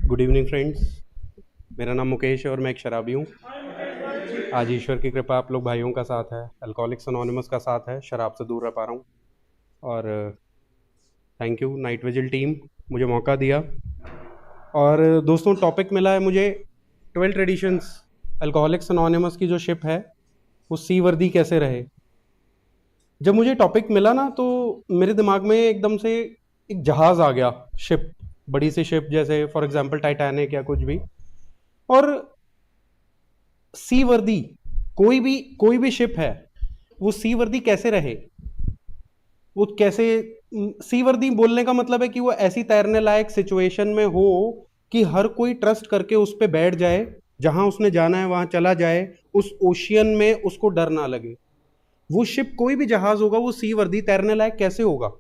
Good evening friends. मेरा नाम मुकेश है और मैं एक शराबी हूँ। आज ईश्वर की कृपा आप लोग भाइयों का साथ है, अल्कोहलिक्स अनोनिमस का साथ है, शराब से दूर रह पा रहा हूँ। और thank you night vigil team, मुझे मौका दिया। और दोस्तों, टॉपिक मिला है मुझे 12 ट्रेडिशंस, अल्कोहलिक्स अनोनिमस की जो शिप है वो सी वर्दी कैसे रहे। जब मुझे टॉपिक मिला ना तो मेरे दिमाग में एकदम से एक जहाज़ आ गया, शिप, बड़ी सी शिप, जैसे फॉर एग्जांपल टाइटैनिक या कुछ भी। और सी वर्दी, कोई भी शिप है, वो सी वर्दी कैसे रहे, वो कैसे। सी वर्दी बोलने का मतलब है कि वो ऐसी तैरने लायक सिचुएशन में हो कि हर कोई ट्रस्ट करके उस पर बैठ जाए, जहां उसने जाना है वहां चला जाए, उस ओशियन में उसको डर ना लगे। वो शिप, कोई भी जहाज होगा, वो सी वर्दी तैरने लायक कैसे होगा?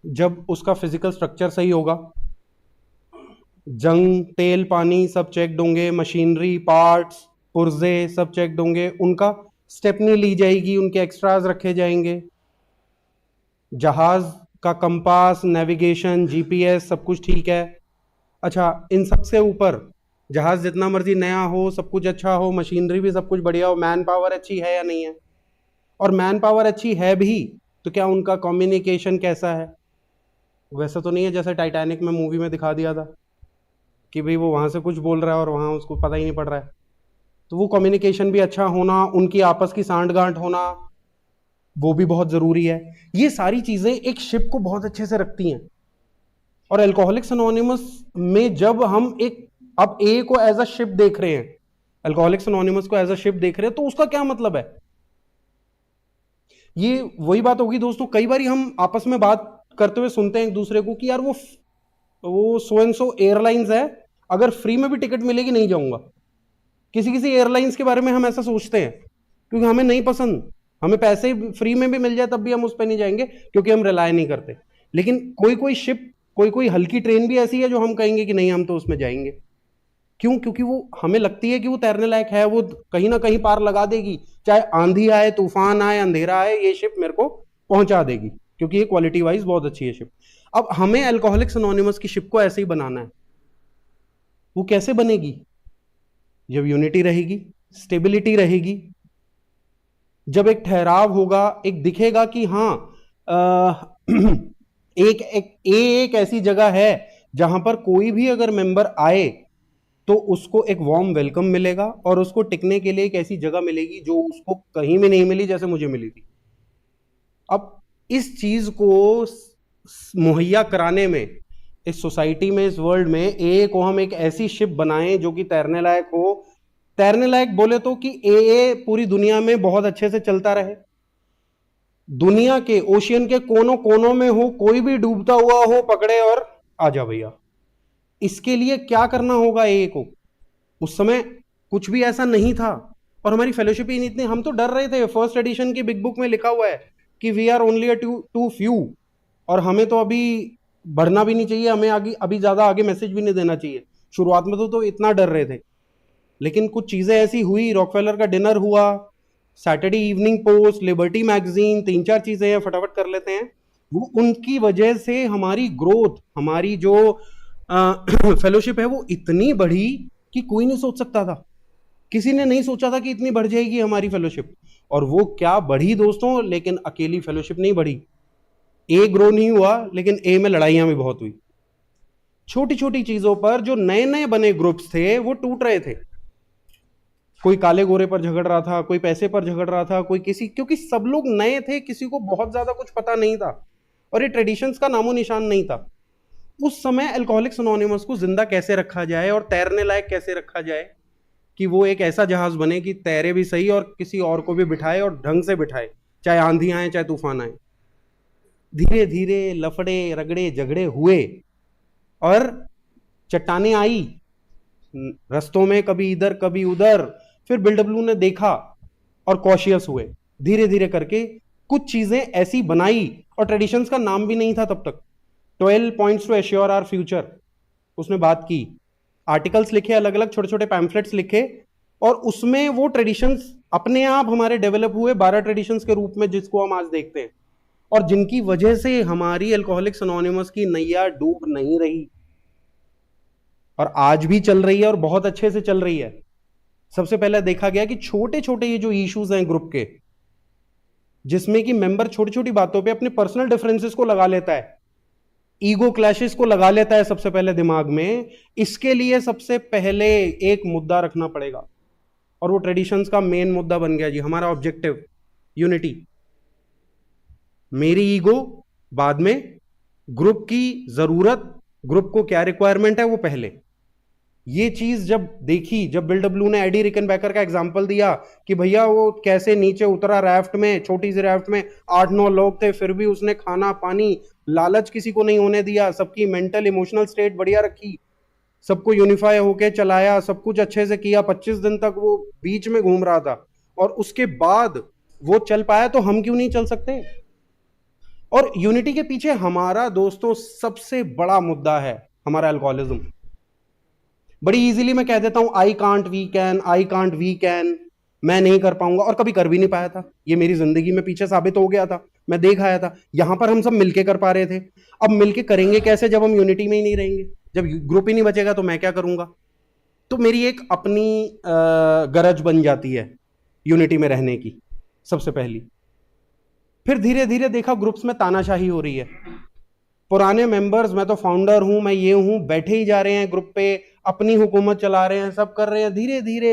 जब उसका फिजिकल स्ट्रक्चर सही होगा, जंग, तेल, पानी सब चेकड होंगे, मशीनरी, पार्ट्स, पुर्जे सब चेकड होंगे, उनका स्टेपनी ली जाएगी, उनके एक्स्ट्राज रखे जाएंगे, जहाज का कंपास, नेविगेशन, जीपीएस सब कुछ ठीक है। अच्छा, इन सबसे ऊपर जहाज जितना मर्जी नया हो, सब कुछ अच्छा हो, मशीनरी भी सब कुछ बढ़िया हो, मैन पावर अच्छी है या नहीं है? और मैन पावर अच्छी है भी तो क्या उनका कम्युनिकेशन कैसा है? वैसा तो नहीं है जैसे टाइटैनिक में मूवी में दिखा दिया था कि भाई वो वहां से कुछ बोल रहा है और वहां उसको पता ही नहीं पड़ रहा है। तो वो कम्युनिकेशन भी अच्छा होना, उनकी आपस की सांठ गांठ होना, वो भी बहुत जरूरी है। ये सारी चीजें एक शिप को बहुत अच्छे से रखती हैं। और अल्कोहलिक्स अनोनिमस में जब हम एक, अब ए को एज अ शिप देख रहे हैं, अल्कोहलिक्स अनोनिमस को एज अ शिप देख रहे हैं, तो उसका क्या मतलब है? ये वही बात होगी दोस्तों, कई बार हम आपस में बात करते हुए सुनते हैं एक दूसरे को कि यार वो सो एंड सो एयरलाइंस है, अगर फ्री में भी टिकट मिलेगी नहीं जाऊंगा। किसी किसी एयरलाइंस के बारे में हम ऐसा सोचते हैं क्योंकि हमें नहीं पसंद, हमें पैसे फ्री में भी मिल जाए तब भी हम उस पर नहीं जाएंगे क्योंकि हम रिलाय नहीं करते। लेकिन कोई कोई शिप, कोई कोई हल्की ट्रेन भी ऐसी है जो हम कहेंगे कि नहीं, हम तो उसमें जाएंगे। क्यों? क्योंकि वो हमें लगती है कि वो तैरने लायक है, वो कहीं ना कहीं पार लगा देगी, चाहे आंधी आए, तूफान आए, अंधेरा आए, ये शिप मेरे को पहुंचा देगी, क्योंकि ये क्वालिटी वाइज बहुत अच्छी है शिप। अब हमें अल्कोहलिक्स अनोनिमस की शिप को ऐसे ही बनाना है। वो कैसे बनेगी? जब यूनिटी रहेगी, स्टेबिलिटी रहेगी, जब एक ठहराव होगा, एक दिखेगा कि हाँ, एक ऐसी जगह है जहां पर कोई भी अगर मेंबर आए तो उसको एक वार्म वेलकम मिलेगा और उसको टिकने के लिए एक ऐसी जगह मिलेगी जो उसको कहीं में नहीं मिली जैसे मुझे मिली थी। अब इस चीज को मुहैया कराने में, इस सोसाइटी में, इस वर्ल्ड में ए को हम एक ऐसी शिप बनाएं जो कि तैरने लायक हो। तैरने लायक बोले तो कि ए पूरी दुनिया में बहुत अच्छे से चलता रहे, दुनिया के ओशियन के कोनों कोनों में हो, कोई भी डूबता हुआ हो पकड़े और आ जा भैया। इसके लिए क्या करना होगा ए को? उस समय कुछ भी ऐसा नहीं था और हमारी फेलोशिप ही इतनी, हम तो डर रहे थे। फर्स्ट एडिशन की बिग बुक में लिखा हुआ है कि we are only too few, और हमें तो अभी बढ़ना भी नहीं चाहिए, हमें आगे अभी ज्यादा आगे मैसेज भी नहीं देना चाहिए। शुरुआत में तो इतना डर रहे थे, लेकिन कुछ चीजें ऐसी हुई, रॉकफेलर का डिनर हुआ, Saturday evening post, liberty magazine, तीन चार चीजें हैं, फटाफट कर लेते हैं। वो उनकी वजह से हमारी ग्रोथ, हमारी जो फेलोशिप है वो इतनी बढ़ी कि कोई नहीं सोच सकता था। किसी ने नहीं सोचा था कि इतनी बढ़ जाएगी हमारी फेलोशिप। और वो क्या बढ़ी दोस्तों, लेकिन अकेली फेलोशिप नहीं बढ़ी। ए ग्रो नहीं हुआ, लेकिन ए में लड़ाइयां भी बहुत हुई। छोटी छोटी चीजों पर जो नए नए बने ग्रुप्स थे वो टूट रहे थे। कोई काले गोरे पर झगड़ रहा था, कोई पैसे पर झगड़ रहा था, कोई किसी, क्योंकि सब लोग नए थे, किसी को बहुत ज्यादा कुछ पता नहीं था और ये ट्रेडिशंस का नामो निशान नहीं था। उस समय अल्कोहलिक्स अनोनिमस को जिंदा कैसे रखा जाए और तैरने लायक कैसे रखा जाए कि वो एक ऐसा जहाज बने कि तैरे भी सही और किसी और को भी बिठाए और ढंग से बिठाए, चाहे आंधी आए चाहे तूफान आए। धीरे धीरे लफड़े रगड़े झगड़े हुए और चट्टाने आई रस्तों में, कभी इधर कभी उधर। फिर बिल्डब्लू ने देखा और कॉशियस हुए, धीरे धीरे करके कुछ चीजें ऐसी बनाई। और ट्रेडिशंस का नाम भी नहीं था तब तक। 12 points to assure our future, उसने बात की, आर्टिकल्स लिखे, अलग अलग छोटे छोटे पैम्फलेट्स लिखे, और उसमें वो ट्रेडिशंस अपने आप हमारे डेवलप हुए 12 ट्रेडिशंस के रूप में, जिसको हम आज देखते हैं और जिनकी वजह से हमारी अल्कोहलिक्स अनोनिमस की नैया डूब नहीं रही। और आज भी चल रही है और बहुत अच्छे से चल रही है। सबसे पहले देखा गया कि छोटे छोटे ये जो इश्यूज हैं ग्रुप के, जिसमें कि मेंबर छोटी छोटी बातों पे अपने पर्सनल डिफरेंसेस को लगा लेता है, ईगो क्लैशेस को लगा लेता है सबसे पहले दिमाग में, इसके लिए सबसे पहले एक मुद्दा रखना पड़ेगा। और वो ट्रेडिशंस का मेन मुद्दा बन गया जी, हमारा ऑब्जेक्टिव यूनिटी। मेरी ईगो बाद में, ग्रुप की जरूरत, ग्रुप को क्या रिक्वायरमेंट है वो पहले। ये चीज जब देखी, जब बिल डब्ल्यू ने एडी रिकनबैकर का एग्जांपल दिया कि भैया वो कैसे नीचे उतरा रैफ्ट में, छोटी सी रैफ्ट में 8-9 लोग थे, फिर भी उसने खाना पानी लालच किसी को नहीं होने दिया, सबकी मेंटल इमोशनल स्टेट बढ़िया रखी, सबको यूनिफाई होके चलाया, सब कुछ अच्छे से किया, 25 दिन तक वो बीच में घूम रहा था, और उसके बाद वो चल पाया, तो हम क्यों नहीं चल सकते? और यूनिटी के पीछे हमारा दोस्तों सबसे बड़ा मुद्दा है हमारा अल्कोहलिज्म। बड़ी इजीली मैं कह देता हूं I can't we can, I can't we can, मैं नहीं कर पाऊंगा, और कभी कर भी नहीं पाया था। ये मेरी जिंदगी में पीछे साबित हो गया था, मैं देख आया था। यहां पर हम सब मिलके कर पा रहे थे, अब मिलके करेंगे कैसे जब हम यूनिटी में ही नहीं रहेंगे? जब ग्रुप ही नहीं बचेगा तो मैं क्या करूंगा? तो मेरी एक अपनी गरज बन जाती है यूनिटी में रहने की, सबसे पहली। फिर धीरे धीरे देखा ग्रुप्स में तानाशाही हो रही है। पुराने मेंबर्स, मैं तो फाउंडर हूं, मैं ये हूं, बैठे ही जा रहे हैं ग्रुप पे, अपनी हुकूमत चला रहे हैं, सब कर रहे हैं। धीरे धीरे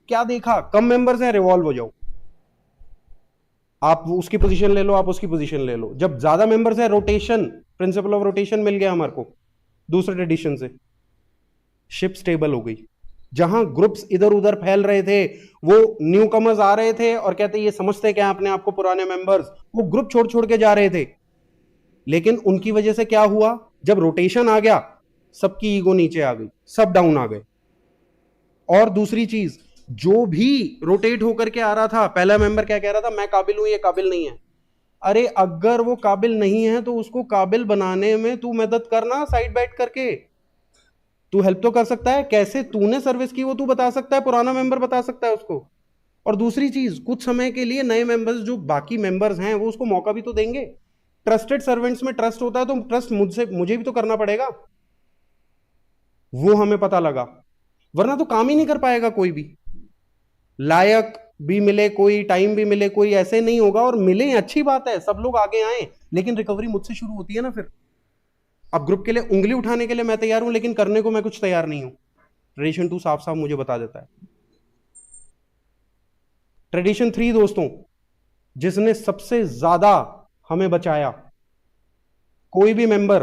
क्या देखा, कम मेंबर्स हैं, रिवॉल्व हो जाओ, आप उसकी पोजीशन ले लो, आप उसकी पोजीशन ले लो। जब ज्यादा मेंबर्स हैं, रोटेशन, प्रिंसिपल ऑफ रोटेशन मिल गया हमारे को दूसरे ट्रेडिशन से, शिप स्टेबल हो गई। जहां ग्रुप्स इधर उधर फैल रहे थे, वो न्यू कमर्स आ रहे थे और कहते ये समझते क्या अपने आप को पुराने मेंबर्स, वो ग्रुप छोड़ छोड़ के जा रहे थे। लेकिन उनकी वजह से क्या हुआ, जब रोटेशन आ गया, सबकी ईगो नीचे आ गई, सब डाउन आ गए। और दूसरी चीज, जो भी रोटेट होकर के आ रहा था, पहला मेंबर क्या कह रहा था, मैं काबिल हूं, ये काबिल नहीं है। अरे अगर वो काबिल नहीं है तो उसको काबिल बनाने में तू मदद करना, साइड बैठ करके तू हेल्प तो कर सकता है। कैसे तूने सर्विस की वो तू बता सकता है, पुराना मेंबर बता सकता है उसको। और दूसरी चीज, कुछ समय के लिए नए मेंबर्स, जो बाकी मेंबर्स हैं, वो उसको मौका भी तो देंगे। ट्रस्टेड सर्वेंट्स में ट्रस्ट होता है, तो ट्रस्ट मुझे भी तो करना पड़ेगा। वो हमें पता लगा, वरना तो काम ही नहीं कर पाएगा कोई भी। लायक भी मिले कोई, टाइम भी मिले कोई, ऐसे नहीं होगा। और मिले अच्छी बात है, सब लोग आगे आए, लेकिन रिकवरी मुझसे शुरू होती है ना फिर। अब ग्रुप के लिए उंगली उठाने के लिए मैं तैयार हूं, लेकिन करने को मैं कुछ तैयार नहीं हूं। ट्रेडिशन 2 साफ साफ मुझे बता देता है। ट्रेडिशन 3 दोस्तों, जिसने सबसे ज्यादा हमें बचाया, कोई भी मेंबर,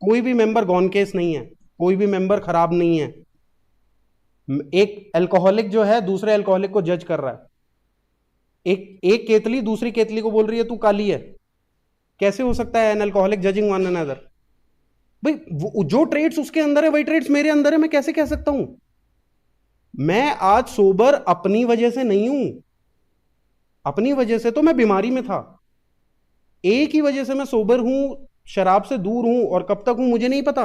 कोई भी मेंबर गॉन केस नहीं है, कोई भी मेंबर खराब नहीं है। एक अल्कोहलिक जो है दूसरे अल्कोहलिक को जज कर रहा है, एक केतली दूसरी केतली को बोल रही है तू काली है। कैसे हो सकता है an alcoholic judging one another? भाई जो ट्रेड्स उसके अंदर है वही ट्रेड्स मेरे अंदर है, मैं कैसे कह सकता हूं? मैं आज सोबर अपनी वजह से नहीं हूं, अपनी वजह से तो मैं बीमारी में था, एक ही वजह से मैं सोबर हूं, शराब से दूर हूं। और कब तक हूं मुझे नहीं पता,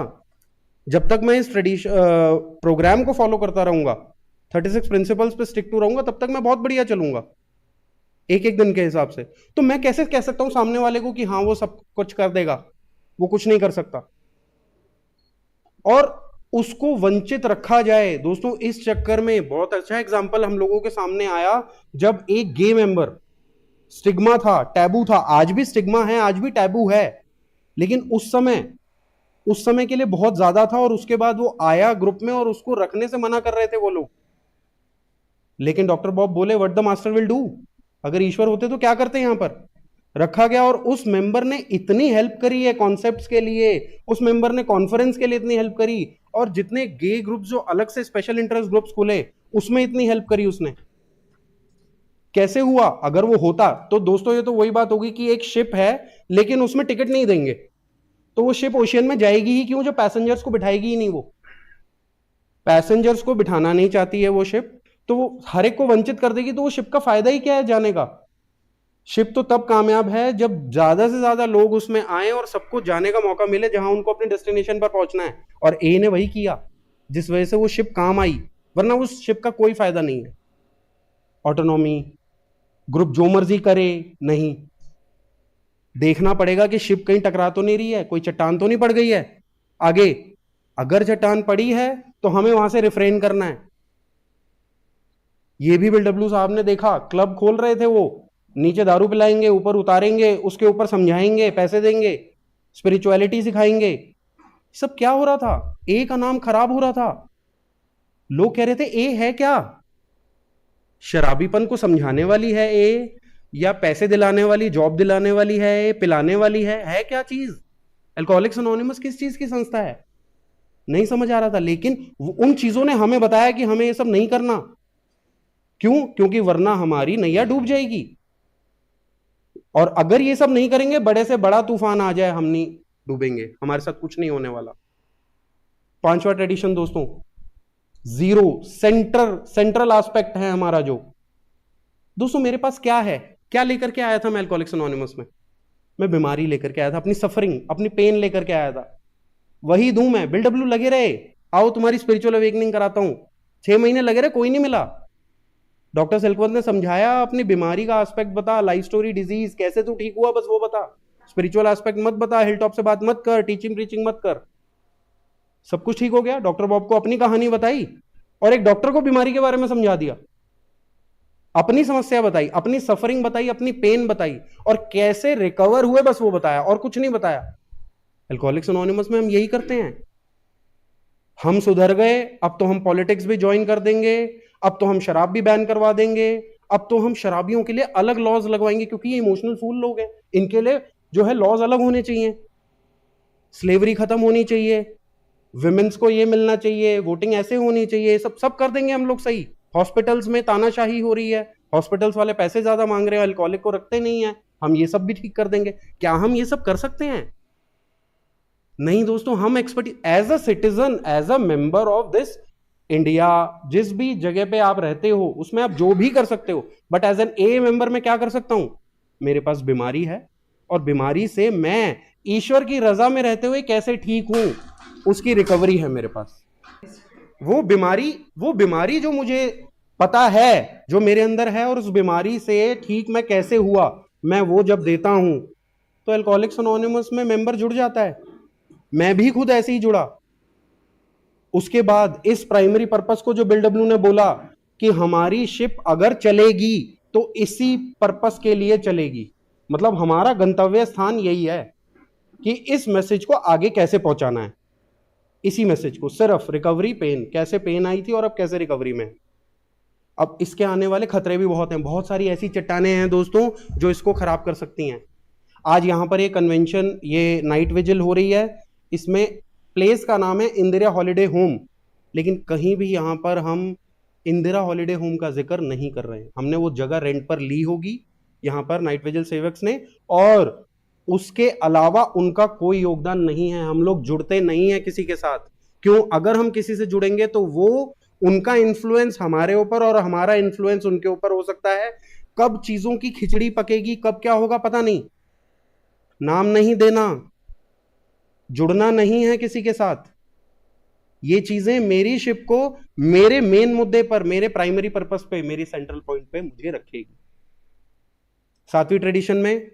जब तक मैं इस ट्रेडिशन प्रोग्राम को फॉलो करता रहूंगा, 36 प्रिंसिपल्स पे स्टिक टू रहूंगा, तब तक मैं बहुत बढ़िया चलूंगा एक एक दिन के हिसाब से। तो मैं कैसे कह सकता हूं सामने वाले को कि हाँ वो सब कुछ कर देगा? वो कुछ नहीं कर सकता। और उसको वंचित रखा जाए दोस्तों, इस चक्कर में बहुत अच्छा एग्जाम्पल हम लोगों के सामने आया, जब एक गे मेंबर, स्टिग्मा था, टैबू था, आज भी स्टिग्मा है, आज भी टैबू है, लेकिन उस समय के लिए बहुत ज्यादा था। और उसके बाद वो आया ग्रुप में और उसको रखने से मना कर रहे थे वो लोग। लेकिन डॉक्टर बॉब बोले what the master will do, अगर ईश्वर होते तो क्या करते यहां पर? रखा गया। और उस मेंबर ने इतनी हेल्प करी है कॉन्सेप्ट्स के लिए, उस मेंबर ने कॉन्फ्रेंस के लिए इतनी हेल्प करी, और जितने गे ग्रुप्स जो अलग से स्पेशल इंटरेस्ट ग्रुप्स खुले उसमें इतनी हेल्प करी उसने। कैसे हुआ? अगर वो होता तो दोस्तों ये तो वही बात होगी कि एक शिप है लेकिन उसमें टिकट नहीं देंगे, तो वो शिप ओशियन में जाएगी ही क्यों? जो पैसेंजर्स को बिठाएगी ही नहीं, वो पैसेंजर्स को बिठाना नहीं चाहती है वो शिप, तो वो हर एक को वंचित कर देगी। तो वो शिप का फायदा ही क्या है जाने का? शिप तो तब कामयाब है जब ज्यादा से ज्यादा लोग उसमें आए और सबको जाने का मौका मिले जहां उनको अपने डेस्टिनेशन पर पहुंचना है। और ए ने वही किया जिस वजह से वो शिप काम आई, वरना उस शिप का कोई फायदा नहीं है। ऑटोनॉमी, ग्रुप जो मर्जी करे, नहीं, देखना पड़ेगा कि शिप कहीं टकरा तो नहीं रही है, कोई चट्टान तो नहीं पड़ गई है आगे। अगर चट्टान पड़ी है तो हमें वहां से रिफ्रेन करना है। ये भी बिल डब्ल्यू साहब ने देखा, क्लब खोल रहे थे वो, नीचे दारू पिलाएंगे, ऊपर उतारेंगे, उसके ऊपर समझाएंगे, पैसे देंगे, स्पिरिचुअलिटी सिखाएंगे। सब क्या हो रहा था? ए का नाम खराब हो रहा था। लोग कह रहे थे ए है क्या? शराबीपन को समझाने वाली है ए, या पैसे दिलाने वाली, जॉब दिलाने वाली है ए, पिलाने वाली है क्या चीज? अल्कोहलिक्स अनोनिमस किस चीज की संस्था है? नहीं समझ आ रहा था। लेकिन उन चीजों ने हमें बताया कि हमें ये सब नहीं करना। क्यों? क्योंकि वरना हमारी नैया डूब जाएगी। और अगर ये सब नहीं करेंगे, बड़े से बड़ा तूफान आ जाए, हम नहीं डूबेंगे, हमारे साथ कुछ नहीं होने वाला। पांचवा ट्रेडिशन दोस्तों, जीरो सेंट्रल एस्पेक्ट है हमारा। जो दोस्तों मेरे पास क्या है, क्या लेकर के आया था मैं अल्कोहलिक्स अनोनिमस में? मैं बीमारी लेकर के आया था, अपनी सफरिंग, अपनी पेन लेकर के आया था। वही दूं मैं। बिल डब्ल्यू लगे रहे, आओ तुम्हारी स्पिरिचुअल अवेकनिंग कराता हूं। 6 महीने लगे रहे, कोई नहीं मिला। डॉक्टर सिल्कवर्थ ने समझाया, अपनी बीमारी का एस्पेक्ट बता, लाइफ स्टोरी, डिजीज, कैसे तू ठीक हुआ, बस वो बता। स्पिरिचुअल एस्पेक्ट मत बता, हिल टॉप से बात मत कर, टीचिंग प्रीचिंग मत कर। सब कुछ ठीक हो गया। डॉक्टर बॉब को अपनी कहानी बताई और एक डॉक्टर को बीमारी के बारे में समझा दिया, अपनी समस्या बताई, अपनी सफरिंग बताई, अपनी पेन बताई, और कैसे रिकवर हुए, बस वो बताया, और कुछ नहीं बताया। अल्कोहलिक्स अनोनिमस में हम यही करते हैं। हम सुधर गए, अब तो हम पॉलिटिक्स भी ज्वाइन कर देंगे, अब तो हम शराब भी बैन करवा देंगे, अब तो हम शराबियों के लिए अलग लॉज लगवाएंगे, क्योंकि ये इमोशनल फूल लोग हैं, इनके लिए जो है लॉज अलग होने चाहिए, स्लेवरी खत्म होनी चाहिए, विमेन्स को ये मिलना चाहिए, वोटिंग ऐसे होनी चाहिए, सब सब कर देंगे हम लोग सही। हॉस्पिटल्स में तानाशाही हो रही है, हॉस्पिटल्स वाले पैसे ज्यादा मांग रहे हैं, अल्कोहलिक को रखते नहीं है, हम ये सब भी ठीक कर देंगे। क्या हम ये सब कर सकते हैं? नहीं दोस्तों। हम expert as a citizen, as a member of this India, जिस भी जगह पे आप रहते हो उसमें आप जो भी कर सकते हो, but as an a member में क्या कर सकता हूं? मेरे पास बीमारी है, और बीमारी से मैं ईश्वर की रजा में रहते हुए कैसे ठीक हूं, उसकी रिकवरी है मेरे पास। वो बीमारी जो मुझे पता है, जो मेरे अंदर है, और उस बीमारी से ठीक मैं कैसे हुआ, मैं वो जब देता हूं, तो अल्कोहलिक्स अनोनिमस में मेंबर जुड़ जाता है। मैं भी खुद ऐसे ही जुड़ा। उसके बाद इस प्राइमरी पर्पस को जो बिल डब्ल्यू ने बोला कि हमारी शिप अगर चलेगी तो इसी पर्पस के लिए चलेगी, मतलब हमारा गंतव्य स्थान यही है कि इस मैसेज को आगे कैसे पहुंचाना है। इसी मैसेज को, सिर्फ रिकवरी, पेन, कैसे पेन आई थी और अब कैसे रिकवरी में। अब इसके आने वाले खतरे भी बहुत हैं, बहुत सारी ऐसी चट्टानें हैं दोस्तों जो इसको खराब कर सकती हैं। आज यहां पर ये कन्वेंशन, ये नाइट विजिल हो रही है, इसमें प्लेस का नाम है इंदिरा हॉलिडे होम, लेकिन कहीं भी यहां पर हम इंदिरा हॉलिडे होम का जिक्र नहीं कर रहे हैं। हमने वो जगह रेंट पर ली होगी यहां पर नाइट विजिल सेवक्स ने, और उसके अलावा उनका कोई योगदान नहीं है। हम लोग जुड़ते नहीं है किसी के साथ। क्यों? अगर हम किसी से जुड़ेंगे तो वो, उनका इन्फ्लुएंस हमारे ऊपर और हमारा इन्फ्लुएंस उनके ऊपर हो सकता है। कब चीजों की खिचड़ी पकेगी, कब क्या होगा पता नहीं। नाम नहीं देना, जुड़ना नहीं है किसी के साथ। ये चीजें मेरी शिप को मेरे मेन मुद्दे पर, मेरे प्राइमरी पर्पस पे, मेरी सेंट्रल पॉइंट पे मुझे रखेगी। सातवीं ट्रेडिशन में,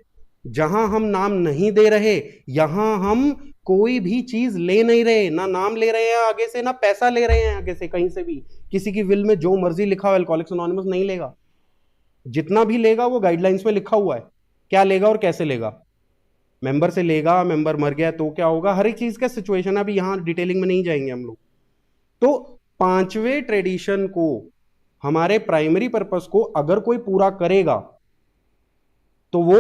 जहां हम नाम नहीं दे रहे, यहां हम कोई भी चीज ले नहीं रहे, ना नाम ले रहे हैं आगे से, ना पैसा ले रहे हैं आगे से, कहीं से भी। किसी की विल में जो मर्जी लिखा हो, अल्कोहलिक्स अनोनिमस नहीं लेगा। जितना भी लेगा वो गाइडलाइंस में लिखा हुआ है, क्या लेगा और कैसे लेगा। मेंबर से लेगा, मेंबर मर गया तो क्या होगा, हर एक चीज का सिचुएशन है, अभी यहां डिटेलिंग में नहीं जाएंगे हम लोग। तो पांचवें ट्रेडिशन को, हमारे प्राइमरी पर्पस को अगर कोई पूरा करेगा तो वो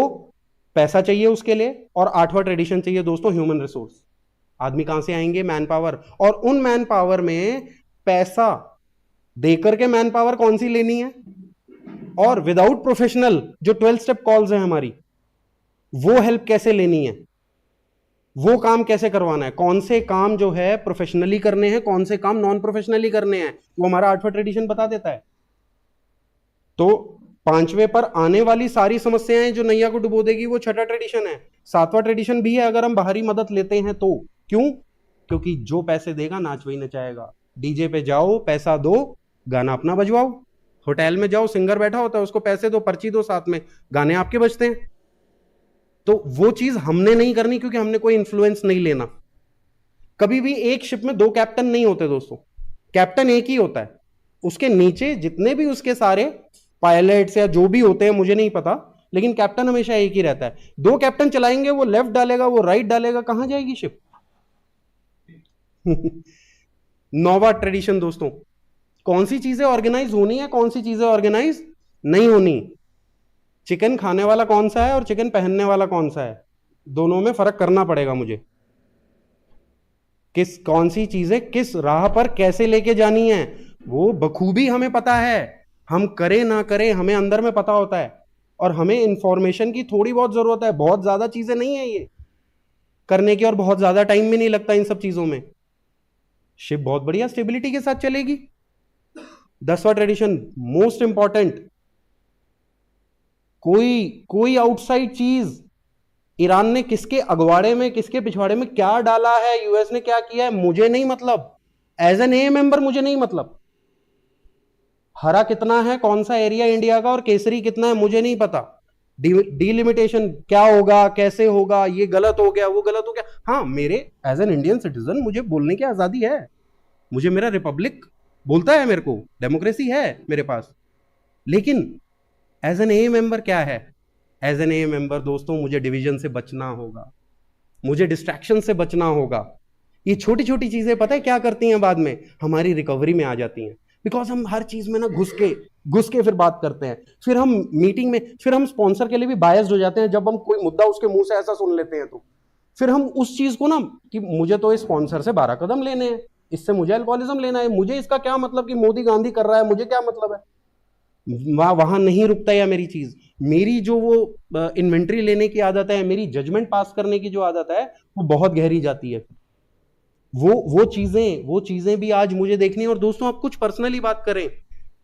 पैसा चाहिए उसके लिए, और आठवां ट्रेडिशन चाहिए दोस्तों ह्यूमन रिसोर्स। आदमी कहां से आएंगे? Man power. और उन मैन पावर में पैसा देकर के मैन पावर कौन सी लेनी है, और विदाउट प्रोफेशनल जो 12 स्टेप कॉल्स है हमारी, वो हेल्प कैसे लेनी है, वो काम कैसे करवाना है, कौन से काम जो है प्रोफेशनली करने हैं, कौन से काम नॉन प्रोफेशनली करने हैं, वो हमारा आठवां ट्रेडिशन बता देता है। तो पांचवें पर आने वाली सारी समस्याएं जो नैया को डुबो देगी, वो छठा ट्रेडिशन है। सातवां ट्रेडिशन भी है अगर हम बाहरी मदद लेते हैं तो। क्यों? क्योंकि जो पैसे देगा नाच वही नचाएगा। डीजे पे जाओ, पैसा दो, गाना अपना बजवाओ। होटल में जाओ, सिंगर बैठा होता है, उसको पैसे दो, पर्ची दो, साथ में गाने आपके बजते हैं। तो वो चीज हमने नहीं करनी, क्योंकि हमने कोई इन्फ्लुएंस नहीं लेना। कभी भी एक शिप में दो कैप्टन नहीं होते दोस्तों, कैप्टन एक ही होता है, उसके नीचे जितने भी उसके सारे पायलट्स या जो भी होते हैं मुझे नहीं पता, लेकिन कैप्टन हमेशा एक ही रहता है। दो कैप्टन चलाएंगे, वो लेफ्ट डालेगा वो राइट डालेगा, कहां जाएगी शिप? नोवा ट्रेडिशन दोस्तों, कौन सी चीजें ऑर्गेनाइज होनी है, कौन सी चीजें ऑर्गेनाइज नहीं होनी, चिकन खाने वाला कौन सा है और चिकन पहनने वाला कौन सा है, दोनों में फर्क करना पड़ेगा मुझे। किस कौन सी चीजें किस राह पर कैसे लेके जानी है वो बखूबी हमें पता है, हम करें ना करें हमें अंदर में पता होता है, और हमें इंफॉर्मेशन की थोड़ी बहुत जरूरत है, बहुत ज्यादा चीजें नहीं है ये करने की, और बहुत ज्यादा टाइम भी नहीं लगता इन सब चीजों में। शिप बहुत बढ़िया स्टेबिलिटी के साथ चलेगी। 10वां ट्रेडिशन मोस्ट इंपॉर्टेंट, कोई आउटसाइड चीज, ईरान ने किसके अगवाड़े में किसके पिछवाड़े में क्या डाला है, यूएस ने क्या किया है, मुझे नहीं मतलब, एज एन ए मेंबर मुझे नहीं मतलब। हरा कितना है कौन सा एरिया इंडिया का और केसरी कितना है मुझे नहीं पता, डिलिमिटेशन क्या होगा कैसे होगा, ये गलत हो गया वो गलत हो गया। हाँ, मेरे एज एन इंडियन सिटीजन मुझे बोलने की आजादी है, मुझे मेरा रिपब्लिक बोलता है, मेरे को डेमोक्रेसी है मेरे पास, लेकिन एज एन ए मेंबर क्या है, एज एन ए मेंबर दोस्तों मुझे डिवीजन से बचना होगा, मुझे डिस्ट्रैक्शन से बचना होगा। ये छोटी छोटी चीजें पता है क्या करती हैं, बाद में हमारी रिकवरी में आ जाती हैं, बिकॉज हम हर चीज में ना घुस के फिर बात करते हैं, फिर हम मीटिंग में फिर हम स्पॉन्सर के लिए भी बायस्ड हो जाते हैं, जब हम कोई मुद्दा उसके मुंह से ऐसा सुन लेते हैं तो फिर हम उस चीज को ना कि मुझे तो इस स्पॉन्सर से 12 कदम लेने हैं, इससे मुझे अल्कोहलिज्म लेना है, मुझे इसका क्या मतलब कि मोदी गांधी कर रहा है, मुझे क्या मतलब है, वहां नहीं रुकता या मेरी चीज, मेरी जो वो इन्वेंट्री लेने की आदत है, मेरी जजमेंट पास करने की जो आदत है वो बहुत गहरी जाती है। वो चीजें भी आज मुझे देखनी है। और दोस्तों आप कुछ पर्सनली बात करें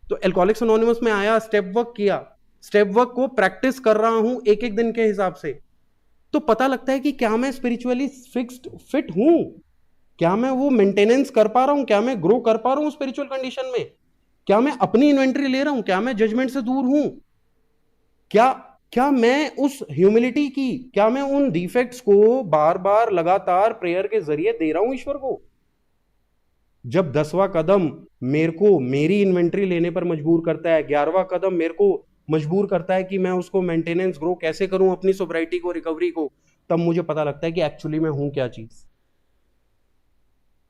तो एल्कोहलिक्स एनोनिमस में आया, स्टेप वर्क किया, स्टेप वर्क को प्रैक्टिस कर रहा हूं एक एक दिन के हिसाब से, तो पता लगता है कि क्या मैं स्पिरिचुअली फिट हूं, क्या मैं वो मेंटेनेंस कर पा रहा हूं, क्या मैं ग्रो कर पा रहा हूं स्पिरिचुअल कंडीशन में, क्या मैं अपनी इन्वेंट्री ले रहा हूं, क्या मैं जजमेंट से दूर हूं, क्या क्या मैं उस ह्यूमिलिटी की, क्या मैं उन डिफेक्ट्स को बार बार लगातार प्रेयर के जरिए दे रहा हूं ईश्वर को। जब 10वां कदम मेरे को मेरी इन्वेंट्री लेने पर मजबूर करता है, 11वां कदम मेरे को मजबूर करता है कि मैं उसको मेंटेनेंस ग्रो कैसे करूं अपनी सोब्राइटी को, रिकवरी को, तब मुझे पता लगता है कि एक्चुअली मैं हूं क्या चीज।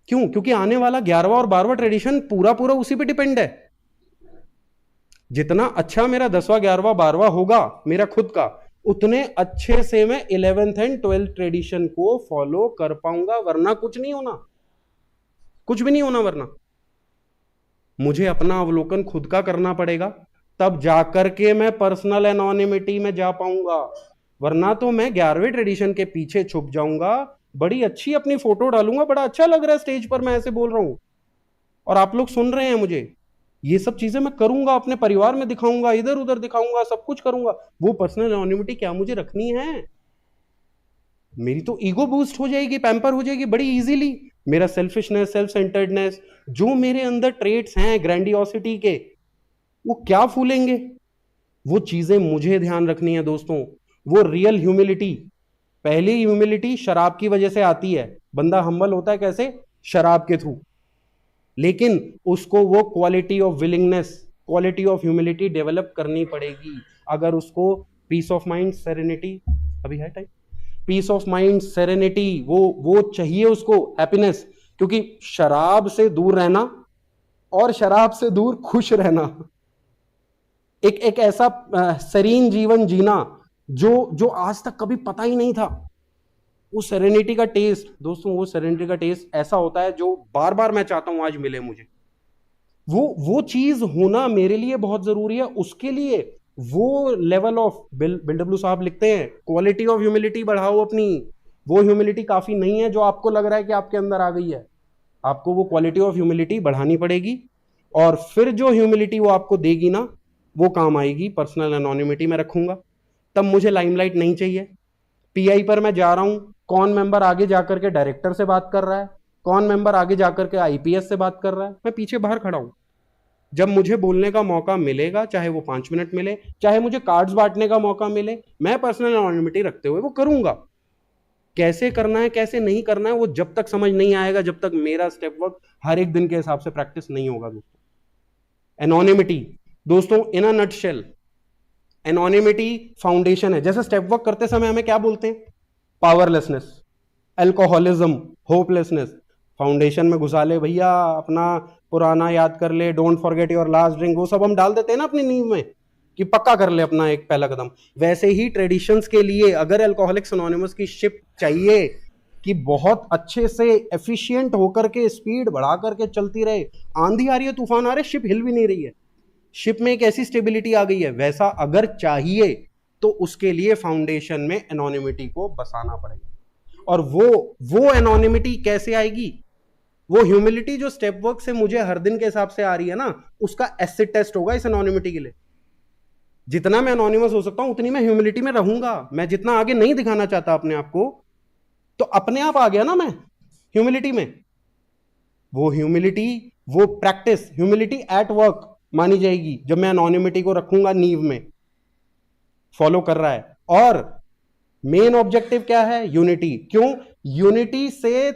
क्यों? क्योंकि आने वाला 11वां और 12वां ट्रेडिशन पूरा पूरा उसी पे डिपेंड है। जितना अच्छा मेरा 10वां 11वां 12वां होगा मेरा खुद का, उतने अच्छे से मैं 11th एंड 12th ट्रेडिशन को फॉलो कर पाऊंगा, वरना कुछ नहीं होना, कुछ भी नहीं होना। वरना मुझे अपना अवलोकन खुद का करना पड़ेगा, तब जाकर के मैं पर्सनल एनोनिमिटी में जा पाऊंगा, वरना तो मैं 11वें ट्रेडिशन के पीछे छुप जाऊंगा, बड़ी अच्छी अपनी फोटो डालूंगा, बड़ा अच्छा लग रहा है स्टेज पर मैं ऐसे बोल रहा हूं और आप लोग सुन रहे हैं मुझे, ये सब चीजें मैं करूंगा, अपने परिवार में दिखाऊंगा, इधर उधर दिखाऊंगा, सब कुछ करूंगा। वो पर्सनल एनोनिमिटी क्या मुझे रखनी है? मेरी तो ईगो बूस्ट हो जाएगी, पैम्पर हो जाएगी बड़ी इजीली, मेरा सेल्फिशनेस, सेल्फ सेंटर्डनेस, जो मेरे अंदर ट्रेट्स हैं ग्रैंडियोसिटी के, वो क्या फूलेंगे। वो चीजें मुझे ध्यान रखनी है दोस्तों। वो रियल ह्यूमिलिटी, पहली ह्यूमिलिटी शराब की वजह से आती है, बंदा हम्बल होता है कैसे? शराब के थ्रू, लेकिन उसको वो quality of willingness, quality of humility develop करनी पड़ेगी। अगर उसको पीस ऑफ माइंड, सेरेनिटी, अभी है time, peace of mind, serenity, वो चाहिए उसको, हैप्पीनेस, क्योंकि शराब से दूर रहना और शराब से दूर खुश रहना, एक ऐसा सेरीन जीवन जीना जो आज तक कभी पता ही नहीं था। वो सेरेनिटी का टेस्ट दोस्तों, वो सेरेनिटी का टेस्ट ऐसा होता है जो बार बार मैं चाहता हूं आज मिले मुझे। वो चीज होना मेरे लिए बहुत जरूरी है। उसके लिए वो लेवल ऑफ, बिल डब्ल्यू साहब लिखते हैं, क्वालिटी ऑफ ह्यूमिलिटी बढ़ाओ अपनी। वो ह्यूमिलिटी काफी नहीं है जो आपको लग रहा है कि आपके अंदर आ गई है, आपको वो क्वालिटी ऑफ ह्यूमिलिटी बढ़ानी पड़ेगी, और फिर जो ह्यूमिलिटी वो आपको देगी ना, वो काम आएगी। पर्सनल एनोनिमिटी में रखूंगा, तब मुझे लाइमलाइट नहीं चाहिए। पीआई पर मैं जा रहा हूं, कौन मेंबर आगे जाकर के डायरेक्टर से बात कर रहा है, कौन मेंबर आगे जाकर के आईपीएस से बात कर रहा है, मैं पीछे बाहर खड़ा हूं। जब मुझे बोलने का मौका मिलेगा, चाहे वो 5 मिनट मिले, चाहे मुझे कार्ड्स बांटने का मौका मिले, मैं पर्सनल एनोनिमिटी रखते हुए वो करूंगा। कैसे करना है कैसे नहीं करना है वो जब तक समझ नहीं आएगा, जब तक मेरा स्टेप वर्क हर एक दिन के हिसाब से प्रैक्टिस नहीं होगा दोस्तों। एनोनिमिटी दोस्तों, इन अ नटशेल एनोनिमिटी फाउंडेशन है। जैसे स्टेप वर्क करते समय हमें क्या बोलते हैं? Powerlessness, alcoholism, hopelessness. फाउंडेशन में घुसा ले भैया, अपना पुराना याद कर ले, don't forget your last drink, वो सब हम डाल देते हैं ना अपनी नींव में कि पक्का कर ले अपना एक पहला कदम। वैसे ही ट्रेडिशंस के लिए अगर अल्कोहलिक्स एनोनिमस की शिप चाहिए कि बहुत अच्छे से एफिशिएंट होकर के स्पीड बढ़ा करके चलती रहे, आंधी आ रही है, तूफान आ रहे, शिप हिल भी नहीं रही है, शिप में एक ऐसी स्टेबिलिटी आ गई है, वैसा अगर चाहिए तो उसके लिए फाउंडेशन में एनोनिमिटी को बसाना पड़ेगा। और वो एनोनिमिटी कैसे आएगी? वो ह्यूमिलिटी जो स्टेप वर्क से मुझे हर दिन के हिसाब से आ रही है ना, उसका एसिड टेस्ट होगा इस एनोनिमिटी के लिए। जितना मैं एनोनिमस हो सकता हूं उतनी मैं ह्यूमिलिटी में रहूंगा। मैं जितना आगे नहीं दिखाना चाहता अपने आप को, तो अपने आप आ गया ना मैं ह्यूमिलिटी में। वो ह्यूमिलिटी, वो प्रैक्टिस ह्यूमिलिटी एट वर्क मानी जाएगी जब मैं एनोनिमिटी को रखूंगा नींव में। फॉलो कर रहा है। और मेन ऑब्जेक्टिव क्या है? यूनिटी। क्यों? यूनिटी से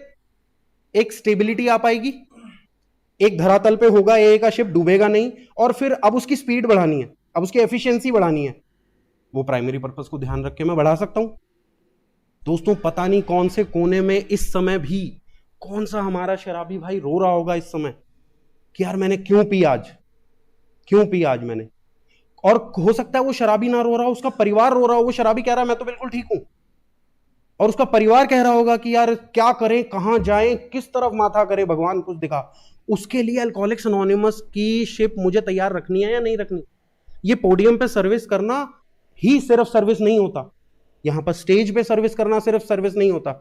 एक स्टेबिलिटी आ पाएगी, एक धरातल पे होगा ए का शिप, डूबेगा नहीं। और फिर अब उसकी स्पीड बढ़ानी है, अब उसकी एफिशिएंसी बढ़ानी है, वो प्राइमरी पर्पस को ध्यान रख के मैं बढ़ा सकता हूं। दोस्तों पता नहीं कौन से कोने में इस समय भी कौन सा हमारा शराबी भाई रो रहा होगा इस समय कि यार मैंने क्यों पी आज, क्यों पी आज मैंने। और हो सकता है वो शराबी ना रो रहा हो, उसका परिवार रो रहा हो। वो शराबी कह रहा है मैं तो बिल्कुल ठीक हूं, और उसका परिवार कह रहा होगा कि यार क्या करें, कहां जाएं, किस तरफ माथा करे, भगवान कुछ दिखा। उसके लिए अल्कोहलिक्स एनोनिमस की शिप मुझे तैयार रखनी है या नहीं रखनी? ये पोडियम पे सर्विस करना ही सिर्फ सर्विस नहीं होता, यहां पर स्टेज पे सर्विस करना सिर्फ सर्विस नहीं होता।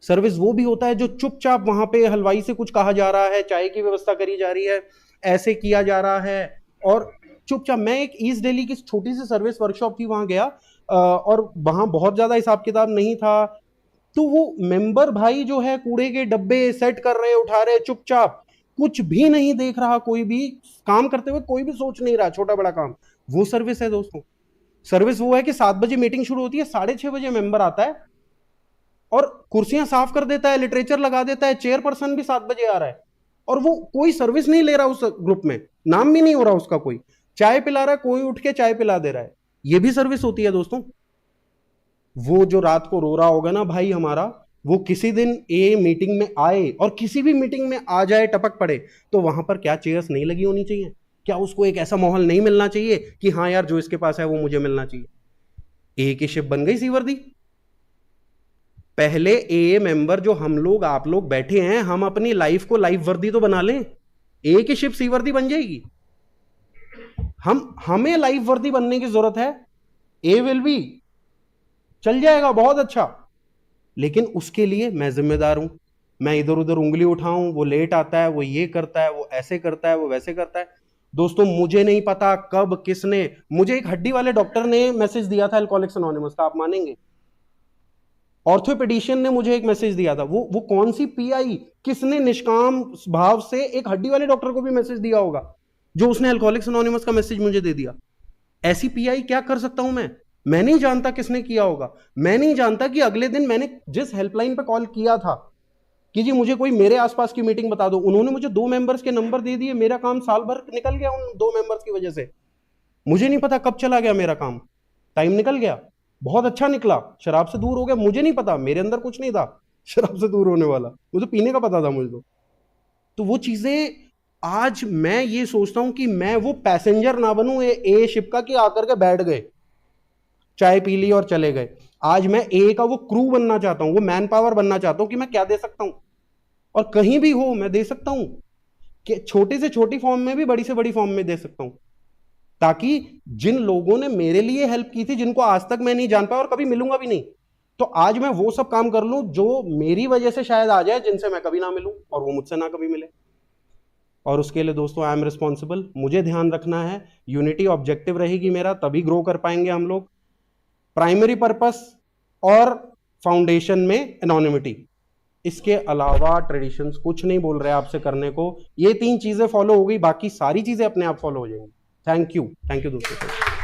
सर्विस वो भी होता है जो चुपचाप वहां पे हलवाई से कुछ कहा जा रहा है, चाय की व्यवस्था करी जा रही है, ऐसे किया जा रहा है, और चुपचाप। मैं एक ईस्ट दिल्ली की छोटी सी सर्विस वर्कशॉप थी, वहां गया और वहां बहुत ज्यादा हिसाब किताब नहीं था। तो वो मेंबर भाई जो है कूड़े के डब्बे सेट कर रहे, उठा रहे, चुपचाप, कुछ भी नहीं देख रहा, कोई भी काम करते हुए कोई भी सोच नहीं रहा, छोटा बड़ा काम। वो सर्विस है दोस्तों। सर्विस वो है कि 7 बजे मीटिंग शुरू होती है, 6:30 बजे मेंबर आता है और कुर्सियां साफ कर देता है, लिटरेचर लगा देता है, चेयरपर्सन भी 7 बजे आ रहा है, और वो कोई सर्विस नहीं ले रहा उस ग्रुप में, नाम भी नहीं हो रहा उसका, कोई चाय पिला रहा है, कोई उठ के चाय पिला दे रहा है। ये भी सर्विस होती है दोस्तों। वो जो रात को रो रहा होगा ना भाई हमारा, वो किसी दिन ए मीटिंग में आए और किसी भी मीटिंग में आ जाए, टपक पड़े, तो वहां पर क्या चेयर्स नहीं लगी होनी चाहिए? क्या उसको एक ऐसा माहौल नहीं मिलना चाहिए कि हाँ यार जो इसके पास है वो मुझे मिलना चाहिए? ए की शिप बन गई सीवर्दी। पहले ए मेंबर जो हम लोग आप लोग बैठे हैं, हम अपनी लाइफ को लाइफ वर्दी तो बना लें, ए की शिप सीवर्दी बन जाएगी। हमें लाइफ वर्दी बनने की जरूरत है। ए विल बी, चल जाएगा बहुत अच्छा, लेकिन उसके लिए मैं जिम्मेदार हूं। मैं इधर उधर उंगली उठाऊं, वो लेट आता है, वो ये करता है, वो ऐसे करता है, वो वैसे करता है। दोस्तों मुझे नहीं पता कब किसने, मुझे एक हड्डी वाले डॉक्टर ने मैसेज दिया था अल्कोहलिक्स एनोनिमस का, आप मानेंगे? ऑर्थोपेडिशियन ने मुझे एक मैसेज दिया था। वो कौन सी पीआई, किसने निष्काम भाव से एक हड्डी वाले डॉक्टर को भी मैसेज दिया होगा जो उसने अल्कोहलिक्स एनोनिमस का मैसेज मुझे दे दिया? ऐसी पीआई क्या कर सकता हूं मैं नहीं जानता किसने किया होगा। मैं नहीं जानता कि अगले दिन मैंने जिस हेल्पलाइन पे कॉल किया था कि जी मुझे कोई मेरे आसपास की मीटिंग बता दो, उन्होंने मुझे 2 मेंबर्स के नंबर दे दिए। मेरा काम साल भर निकल गया उन 2 मेंबर्स की वजह से। मुझे नहीं पता कब चला गया मेरा काम, टाइम निकल गया, बहुत अच्छा निकला, शराब से दूर हो गया। मुझे नहीं पता, मेरे अंदर कुछ नहीं था शराब से दूर होने वाला, मुझे पीने का पता था मुझे। तो वो चीजें आज मैं ये सोचता हूं कि मैं वो पैसेंजर ना बनूं ए शिप का कि आकर के बैठ गए, चाय पी ली और चले गए। आज मैं ए का वो क्रू बनना चाहता हूं, वो मैन पावर बनना चाहता हूं कि मैं क्या दे सकता हूं, और कहीं भी हो मैं दे सकता हूं, कि छोटी से छोटी फॉर्म में भी बड़ी से बड़ी फॉर्म में दे सकता हूं, ताकि जिन लोगों ने मेरे लिए हेल्प की थी, जिनको आज तक मैं नहीं जान पाया और कभी मिलूंगा भी नहीं, तो आज मैं वो सब काम कर लूं जो मेरी वजह से शायद आ जाए, जिनसे मैं कभी ना मिलूं और वो मुझसे ना कभी मिले। और उसके लिए दोस्तों आई एम रिस्पॉन्सिबल। मुझे ध्यान रखना है, यूनिटी ऑब्जेक्टिव रहेगी मेरा, तभी ग्रो कर पाएंगे हम लोग। प्राइमरी पर्पस और फाउंडेशन में एनोनिमिटी, इसके अलावा ट्रेडिशंस कुछ नहीं बोल रहे आपसे करने को। ये 3 चीजें फॉलो हो गई, बाकी सारी चीजें अपने आप फॉलो हो जाएंगी। थैंक यू दोस्तों।